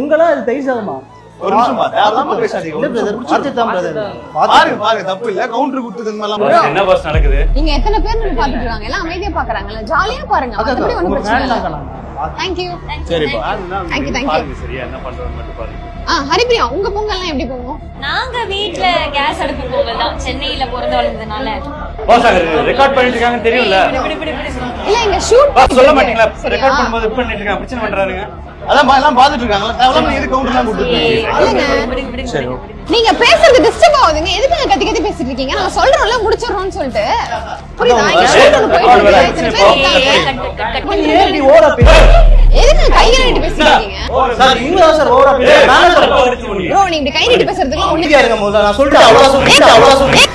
பொங்கலா இது தயிர் சாதமா? ஒரு நிமிஷம் தேவையில்லாம பேசாதீங்க. இல்ல பிரதர், பார்த்து தான் பிரதர். பாருங்க தப்பு இல்ல. கவுண்டர் கொடுத்தது மாதிரிலாம் என்ன பாஸ் நடக்குது? நீங்க எத்தனை பேர் நீங்க பாத்துட்டு இருக்காங்க? எல்லாம் அமைதியா பாக்குறாங்கல்ல, ஜாலியா பாருங்க. மத்தபடி ஒண்ணும் பிரச்சனை இல்ல. Thank you. சரிப்பா. Thank you. பாருங்க சரியா என்ன பண்றோம்னு மட்டும் பாருங்க. ஹரிப்ரியா, உங்க பொங்கல்லாம் எப்படி போகும்? நாங்க வீட்ல கேஸ் அடுப்பு பொங்கல் தான். சென்னையில பிறந்து வளர்ந்ததுனால. பாஸ் ரெக்கார்ட் பண்ணிட்டு இருக்காங்கன்னு தெரியும்ல? இல்ல இங்க ஷூட் பாஸ் சொல்ல மாட்டீங்களா? ரெக்கார்ட் பண்ணும்போது இப்ப பண்ணிட்டு இருக்காங்க. பிரச்சனை பண்றானுங்க. அதான் எல்லாம் பாத்துட்டு இருக்காங்க. தேவையில்லாம எது கவுண்டர்லாம் கொடுத்துருக்கீங்க? சரி. நீங்க பேசுறது டிஸ்டர்ப் ஆகுதுங்க. எதுக்கு நீங்க கத்தி கத்தி பேசிட்டு இருக்கீங்க? நான் சொல்றேன்ல முடிச்சிரோம்னு சொல்லிட்டு. புரியுதா? இங்க ஷூட் போயிட்டு ஏடி ஓரா பேசு. எதுக்கு கை நீட்டி பேசிட்டு இருக்கீங்க? சார் நீங்க தான் சார் ஓரா பேசு. நான் சார் ப்ரோ நீங்க இப்படி கை நீட்டி பேசுறதுக்கு ஒண்ணு அமைதியா இருங்க முதல்ல. நான் சொல்லிட்டேன் அவ்வளவு சொல்லிட்டேன்.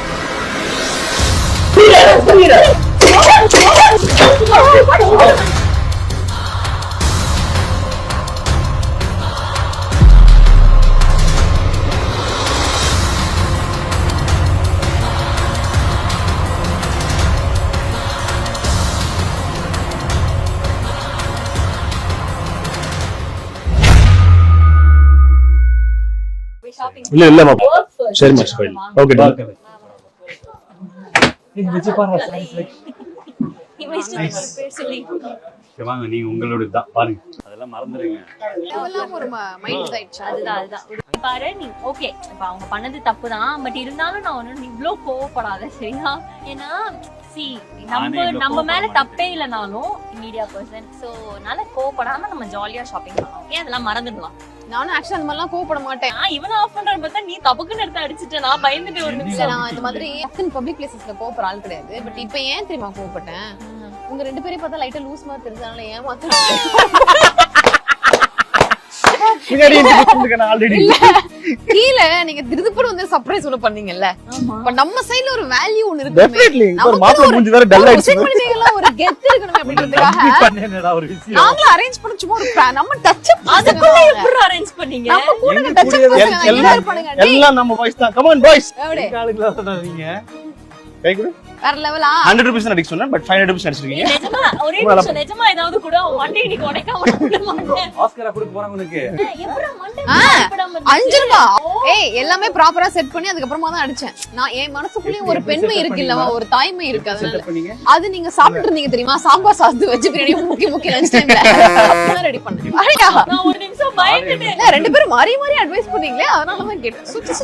புரியல. இல்ல இல்ல மாமா சரி மச் ஃபைன் ஓகே வாங்க நீங்க உங்களோட தான் பாருங்க. அதெல்லாம் மறந்துடுங்க. எல்லாம் ஒரு மைண்ட் செட். அதுதான் பாரு நீ ஓகே இப்ப அவங்க பண்ணது தப்பு தான். பட் இருந்தாலும் நான் ஒண்ணு இவ்ளோ கோவப்படாத சரியா? ஏன்னா நம்ம மேல தப்பே இல்லனாலும் மீடியா பர்சன் சோ அதனால கோவப்படாம நம்ம ஜாலியா ஷாப்பிங் பண்ணலாம். ஏன் அதெல்லாம் மறந்துடலாம். நானும் ஆக்சுவலா அந்த மாதிரிலாம் கோவப்பட மாட்டேன். இவன் ஆஃப் பண்றத பார்த்தா நீ தப்புக்குன்னு எடுத்து அடிச்சிட்ட. நான் பயந்துட்டு ஒரு நிமிஷம். நான் இந்த மாதிரி பப்ளிக் பிளேசஸ்ல கோவப்படுற ஆள் கிடையாது. பட் இப்போ ஏன் தெரியுமா கோவப்பட்டேன்? உங்க ரெண்டு பேரையும் பார்த்தா லைட்டா லூஸ் மாதிரி தெரிஞ்சதுனால ஏமாத்த கீழ நீங்க திருதுப்பட வந்து சர்ப்ரைஸ் ஒண்ணு பண்ணீங்கல்ல. பட் நம்ம சைடுல ஒரு வேல்யூ ஒன்னு இருக்கு. டெஃபினெட்லி ஒரு மாப்பிள்ளை மூஞ்சி வேற டல் ஆயிடுச்சு. ஒரு கெத் இருக்கணும் அப்படின்றதுக்காக பண்ணேனடா ஒரு விஷயம். நாங்க அரேஞ்ச் பண்ண சும்மா ஒரு நம்ம டச் அப் அதுக்குள்ள எப்படி அரேஞ்ச் பண்ணீங்க? நம்ம கூட டச் அப் எல்லாம் பண்ணுங்க. எல்லாம் நம்ம பாய்ஸ் தான். Come on boys. அப்படியே காலுக்குல சொன்னாதீங்க. கை கொடு. வேற லெவலா 100% அடிக்க சொன்னேன் பட் 500 ரூபீஸ் அடிச்சிருக்கீங்க. நிஜமா ஒரே நிமிஷம் நிஜமா ஏதாவது கூட மண்டே நீ கொடைக்காம விட மாட்டேன். ஆஸ்கரா கொடுக்க போறாங்க உனக்கு. எப்பற மண்டே 5 ரூபாய். ஏய் எல்லாமே ப்ராப்பரா செட் பண்ணி அதுக்கு அப்புறமா தான் அடிச்சேன். நான் என் மனசுக்குள்ளே ஒரு பெண்மை இருக்கு இல்லவா, ஒரு தாய்மை இருக்கு. அதனால அது நீங்க சாப்பிட்டு இருந்தீங்க தெரியுமா, சாம்பார் சாதத்து வெஜ் பிரியாணி முக்கி லஞ்ச் டைம்ல அப்பதான் ரெடி பண்ணேன். நான் ஒரு நிமிஷம் பயந்துட்டேன். ரெண்டு பேரும் மாறி மாறி அட்வைஸ் பண்ணீங்களே, அதனால தான் கேட்டேன்.